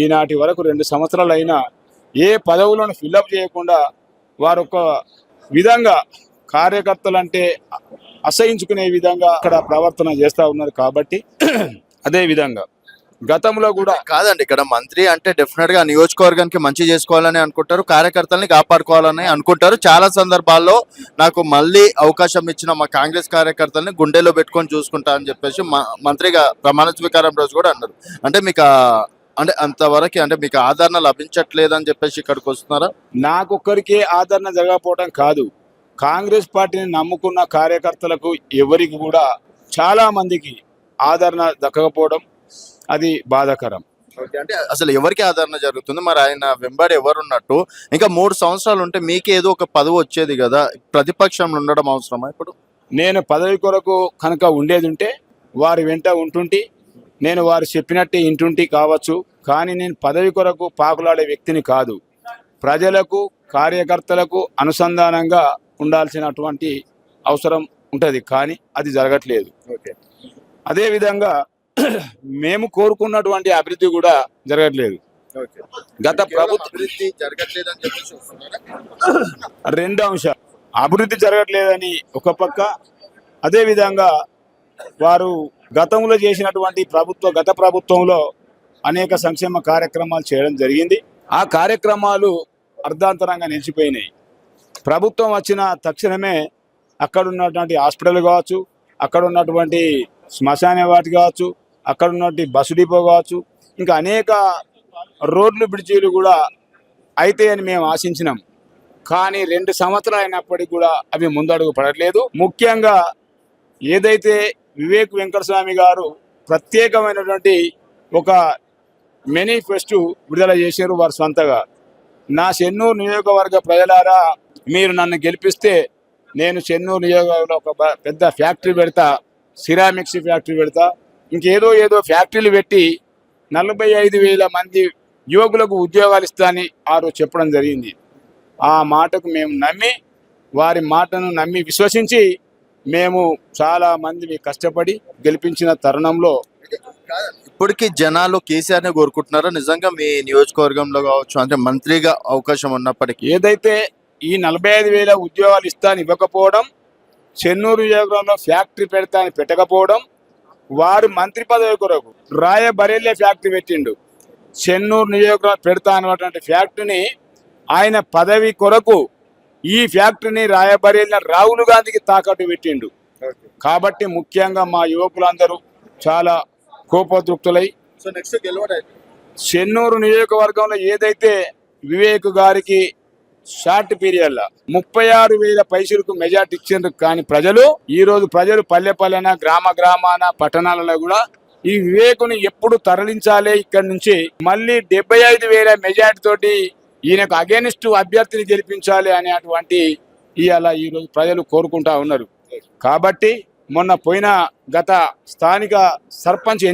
ఈనాటి వరకు 2 సంవత్సరాలైనా ఏ పదవులను ఫిల్అప్ చేయకుండా వారు ఒక విధంగా కార్యకర్తలంటే అసహించుకునే విధంగా అక్కడ ప్రవర్తన చేస్తూ ఉన్నారు. కాబట్టి అదే విధంగా గతంలో కూడా కాదండి, ఇక్కడ మంత్రి అంటే డెఫినెట్ గా నియోజకవర్గానికి మంచి చేసుకోవాలని అనుకుంటారు, కార్యకర్తల్ని కాపాడుకోవాలని అనుకుంటారు. చాలా సందర్భాల్లో నాకు మళ్ళీ అవకాశం ఇచ్చిన మా కాంగ్రెస్ కార్యకర్తల్ని గుండెలో పెట్టుకొని చూసుకుంటా అని చెప్పేసి మంత్రిగా ప్రమాణ స్వీకారం రోజు కూడా అన్నారు. అంటే మీకు అంటే అంతవరకు అంటే మీకు ఆదరణ లభించట్లేదని చెప్పేసి ఇక్కడికి వస్తున్నారా? నాకొక్కరికే ఆదరణ జరగకపోవడం కాదు, కాంగ్రెస్ పార్టీని నమ్ముకున్న కార్యకర్తలకు ఎవరికి కూడా చాలా మందికి ఆదరణ దక్కకపోవడం అది బాధాకరం. అంటే అసలు ఎవరికి ఆదరణ జరుగుతుంది? మరి ఆయన వెంబడి ఎవరు ఉన్నట్టు? ఇంకా 3 సంవత్సరాలు ఉంటే మీకు ఏదో ఒక పదవి వచ్చేది కదా, ప్రతిపక్షంలో ఉండడం అవసరమా ఇప్పుడు? నేను పదవి కొరకు కనుక ఉండేది ఉంటే వారి వెంట ఉంటుంటి, నేను వారు చెప్పినట్టే ఇంటుంటి కావచ్చు. కానీ నేను పదవి కొరకు పాకులాడే వ్యక్తిని కాదు. ప్రజలకు కార్యకర్తలకు అనుసంధానంగా ఉండాల్సినటువంటి అవసరం ఉంటుంది, కానీ అది జరగట్లేదు. అదేవిధంగా మేము కోరుకున్నటువంటి అభివృద్ధి కూడా జరగట్లేదు. గత ప్రభుత్వం రెండు అంశాలు, అభివృద్ధి జరగట్లేదని ఒక పక్క, అదేవిధంగా వారు గతంలో చేసినటువంటి గత ప్రభుత్వంలో అనేక సంక్షేమ కార్యక్రమాలు చేయడం జరిగింది. ఆ కార్యక్రమాలు అర్ధాంతరంగా నిలిచిపోయినాయి. ప్రభుత్వం వచ్చిన తక్షణమే అక్కడ ఉన్నటువంటి హాస్పిటల్ కావచ్చు, అక్కడ ఉన్నటువంటి శ్మశాన వాటి కావచ్చు, అక్కడ ఉన్నటువంటి బస్సు డిపో కావచ్చు, ఇంకా అనేక రోడ్లు బ్రిడ్జీలు కూడా అయితాయని మేము ఆశించినాం. కానీ 2 సంవత్సరాలు అయినప్పటికీ కూడా అవి ముందడుగు పడట్లేదు. ముఖ్యంగా ఏదైతే వివేక్ వెంకటస్వామి గారు ప్రత్యేకమైనటువంటి ఒక మేనిఫెస్టో విడుదల చేశారు వారు సొంతగా, నా చెన్నూరు నియోజకవర్గ ప్రజలారా మీరు నన్ను గెలిపిస్తే నేను చెన్నూరు నియోజకవర్గంలో ఒక పెద్ద ఫ్యాక్టరీ పెడతా, సిరామిక్స్ ఫ్యాక్టరీ పెడతా, ఇంకేదో ఫ్యాక్టరీలు పెట్టి 45,000 మంది యువకులకు ఉద్యోగాలు ఇస్తానని ఆ రోజు చెప్పడం జరిగింది. ఆ మాటకు మేము నమ్మి, వారి మాటను నమ్మి విశ్వసించి మేము చాలా మంది కష్టపడి గెలిపించిన తరుణంలో ఇప్పటికీ జనాలు కేసీఆర్ని కోరుకుంటున్నారా నిజంగా మీ నియోజకవర్గంలో కావచ్చు? అంటే మంత్రిగా అవకాశం ఉన్నప్పటికీ ఏదైతే ఈ 45,000 ఉద్యోగాలు ఇస్తానని ఇవ్వకపోవడం, చెన్నూరు నియోజకవర్గంలో ఫ్యాక్టరీ పెడతా అని పెట్టకపోవడం, వారు మంత్రి పదవి కొరకు రాయబరేలే ఫ్యాక్టరీ పెట్టిండు. చెన్నూరు నియోజకవర్గం పెడతా అన్నటువంటి ఫ్యాక్టరీని ఆయన పదవి కొరకు ఈ ఫ్యాక్టరీని రాయబరేలిన రాహుల్ గాంధీకి తాకట్టు పెట్టిండు. కాబట్టి ముఖ్యంగా మా యువకులందరూ చాలా కోపోద్రుక్తులై చెన్నూరు నియోజకవర్గంలో ఏదైతే వివేక్ గారికి షార్ట్ పీరియడ్ 36,000 పైసలకు మెజార్టీ ఇచ్చిండ్రు. కానీ ప్రజలు పల్లె గ్రామాన పట్టణాలలో కూడా ఈ వివేకుని ఎప్పుడు తరలించాలి, ఇక్కడి నుంచి మళ్ళీ 75,000 మెజార్టీ తోటి ఈయనకు అగేనిస్ట్ అభ్యర్థిని గెలిపించాలి అనేటువంటి ఈరోజు ప్రజలు కోరుకుంటా ఉన్నారు. కాబట్టి మొన్న పోయిన గత స్థానిక సర్పంచ్